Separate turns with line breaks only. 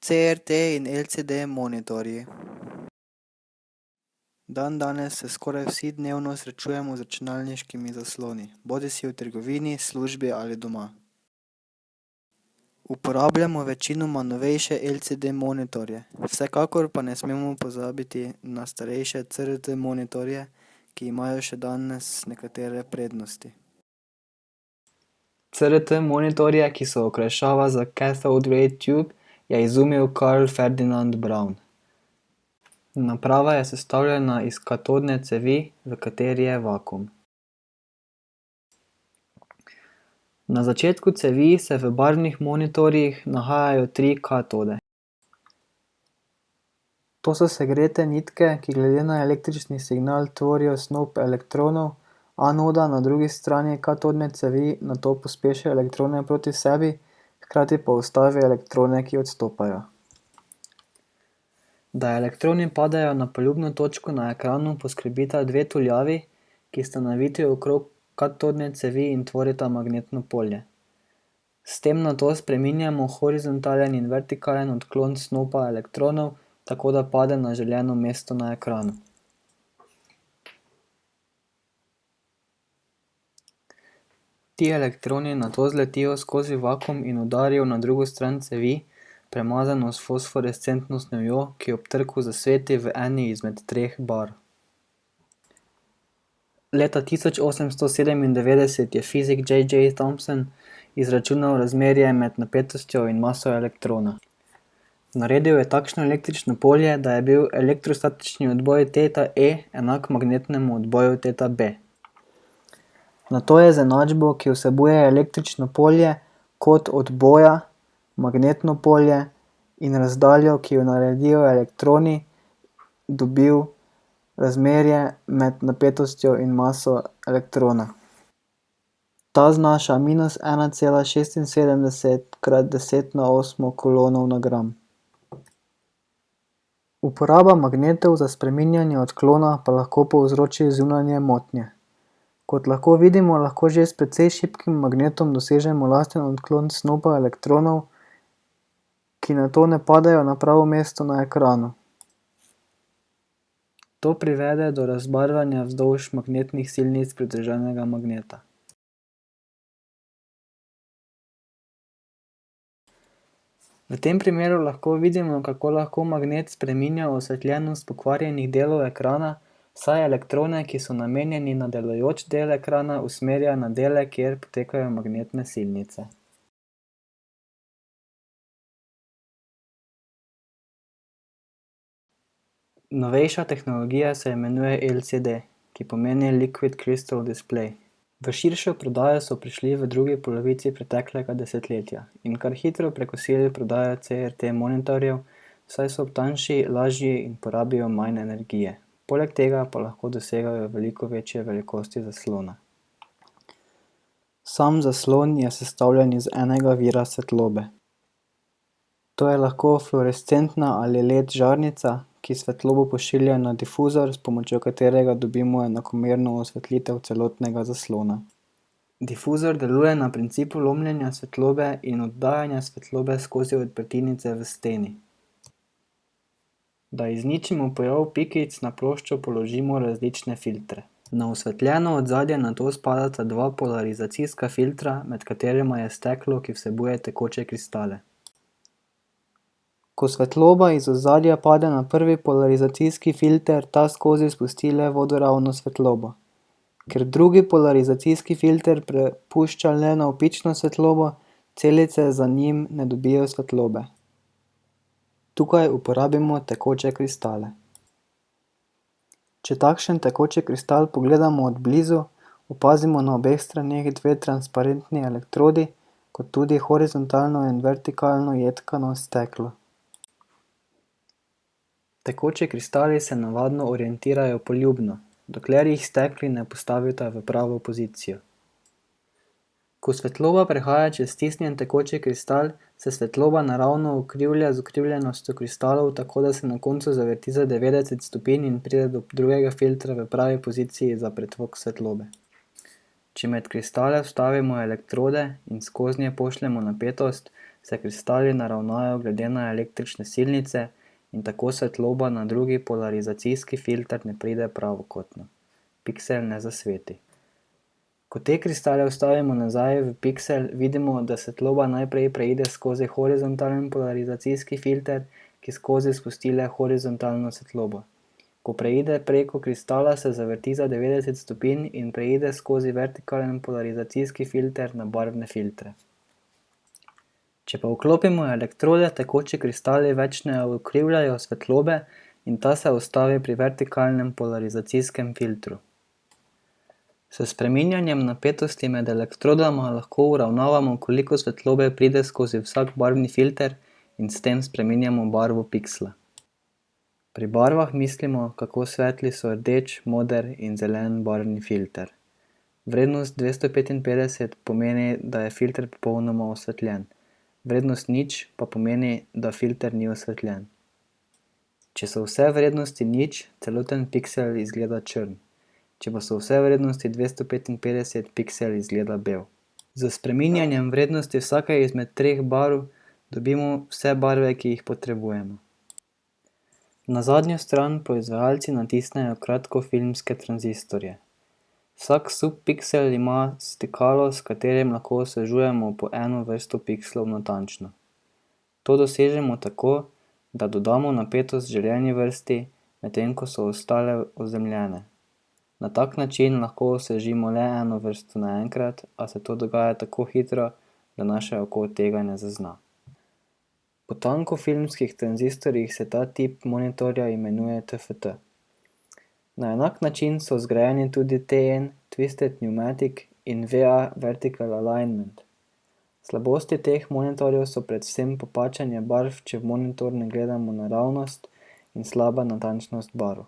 CRT in LCD monitorji. Dandanes se skoraj vsi dnevno srečujemo z računalniškimi zasloni, bodisi v trgovini, službi ali doma. Uporabljamo večinoma novejše LCD monitorje, vsekakor pa ne smemo pozabiti na starejše CRT monitorje, ki imajo še danes nekatere prednosti. CRT monitorje, ki so okrajšava za Cathode Ray Tube, je izumil Carl Ferdinand Braun. Naprava je sestavljena iz katodne cevi, v kateri je vakuum. Na začetku cevi se v barvnih monitorjih nahajajo 3 katode. To so segrete nitke, ki glede na električni signal tvorijo snop elektronov, anoda na drugi strani katodne cevi nato pospeši elektrone proti sebi, hkrati pa ustavi elektrone, ki odstopajo. Da elektroni padejo na poljubno točko na ekranu, poskrbita 2 tuljavi, ki sta naviti okrog katodne cevi in tvorita magnetno polje. S tem nato spreminjamo horizontalen in vertikalen odklon snopa elektronov, tako da pade na želeno mesto na ekranu. Ti elektroni nato zletijo skozi vakuum in udarijo na drugo stran cevi, premazano s fosforescentno snovjo, ki ob trku zasveti v eni izmed 3 barv. Leta 1897 je fizik J. J. Thomson izračunal razmerje med napetostjo in maso elektrona. Naredil je takšno električno polje, da je bil elektrostatični odboj teta E enak magnetnemu odboju teta B. Nato je z enačbo, ki vsebuje električno polje, kot odboja, magnetno polje in razdaljo, ki jo naredijo elektroni, dobil razmerje med napetostjo in maso elektrona. Ta znaša -1,76 krat 10⁸ kulonov na gram. Uporaba magnetov za spreminjanje odklona pa lahko povzroči zunanje motnje. Kot lahko vidimo, lahko že s precej šibkim magnetom dosežemo lasten odklon snopa elektronov, ki nato ne padejo na pravo mesto na ekranu. To privede do razbarvanja vzdolž magnetnih silnic pridruženega magneta. V tem primeru lahko vidimo, kako lahko magnet spreminja osvetljenost pokvarjenih delov ekrana, saj elektrone, ki so namenjeni na delujoč del ekrana, usmerja na dele, kjer potekajo magnetne silnice. Novejša tehnologija se imenuje LCD, ki pomeni Liquid Crystal Display. V širšo prodajo so prišli v drugi polovici preteklega desetletja in kar hitro prekosili prodajo CRT monitorjev, saj so tanjši, lažji in porabijo manj energije. Poleg tega pa lahko dosegajo veliko večje velikosti zaslona. Sam zaslon je sestavljen iz enega vira svetlobe. To je lahko fluorescentna ali LED žarnica, ki svetlobo pošilja na difuzor, s pomočjo katerega dobimo enakomerno osvetlitev celotnega zaslona. Difuzor deluje na principu lomljenja svetlobe in oddajanja svetlobe skozi odprtinice v steni. Da izničimo pojav pikic, na ploščo položimo različne filtre. Na osvetljeno ozadje nato spadata 2 polarizacijska filtra, med katerima je steklo, ki vsebuje tekoče kristale. Ko svetloba iz ozadja pade na prvi polarizacijski filter, ta skozi spusti le vodoravno svetlobo. Ker drugi polarizacijski filter prepušča le navpično svetlobo, celice za njim ne dobijo svetlobe. Tukaj uporabimo tekoče kristale. Če takšen tekoči kristal pogledamo od blizu, opazimo na obeh straneh 2 transparentni elektrodi, kot tudi horizontalno in vertikalno jedkano steklo. Tekoči kristali se navadno orientirajo poljubno, dokler jih stekli ne postavita v pravo pozicijo. Ko svetloba prehaja čez stisnjen tekoči kristal, se svetloba naravno ukrivlja z ukrivljenostjo kristalov, tako da se na koncu zavrti za 90 stopinj in pride do drugega filtra v pravi poziciji za pretok svetlobe. Če med kristale vstavimo elektrode in skoznje pošljemo napetost, se kristali naravnajo glede na električne silnice in tako svetloba na drugi polarizacijski filter ne pride pravokotno. Piksel ne zasveti. Ko te kristale vstavimo nazaj v piksel, vidimo, da svetloba najprej preide skozi horizontalen polarizacijski filter, ki skozi spusti le horizontalno svetlobo. Ko preide preko kristala, se zavrti za 90 stopinj in preide skozi vertikalen polarizacijski filter na barvne filtre. Če pa vklopimo elektrode, tekoči kristali več ne ukrivljajo svetlobe in ta se ustavi pri vertikalnem polarizacijskem filtru. S spreminjanjem napetosti med elektrodama lahko uravnavamo, koliko svetlobe pride skozi vsak barvni filter in s tem spreminjamo barvo piksla. Pri barvah mislimo, kako svetli so rdeč, moder in zelen barvni filter. Vrednost 255 pomeni, da je filter popolnoma osvetljen. Vrednost 0 pa pomeni, da filter ni osvetljen. Če so vse vrednosti 0, celoten piksel izgleda črn. Če pa so vse vrednosti 255, piksel izgleda bel. Z spreminjanjem vrednosti vsake izmed 3 barv dobimo vse barve, ki jih potrebujemo. Na zadnjo stran proizvajalci natisnejo kratkofilmske tranzistorje. Vsak subpiksel ima stikalo, s katerim lahko osvežujemo po eno vrsto pikslov natančno. To dosežemo tako, da dodamo napetost želeni vrsti, medtem ko so ostale ozemljene. Na tak način lahko osvežimo le eno vrsto naenkrat, a se to dogaja tako hitro, da naše oko tega ne zazna. Po tankofilmskih tranzistorjih se ta tip monitorja imenuje TFT. Na enak način so zgrajeni tudi TN, Twisted Pneumatic in VA Vertical Alignment. Slabosti teh monitorjev so predvsem popačenje barv, če v monitor ne gledamo naravnost, in slaba natančnost barv.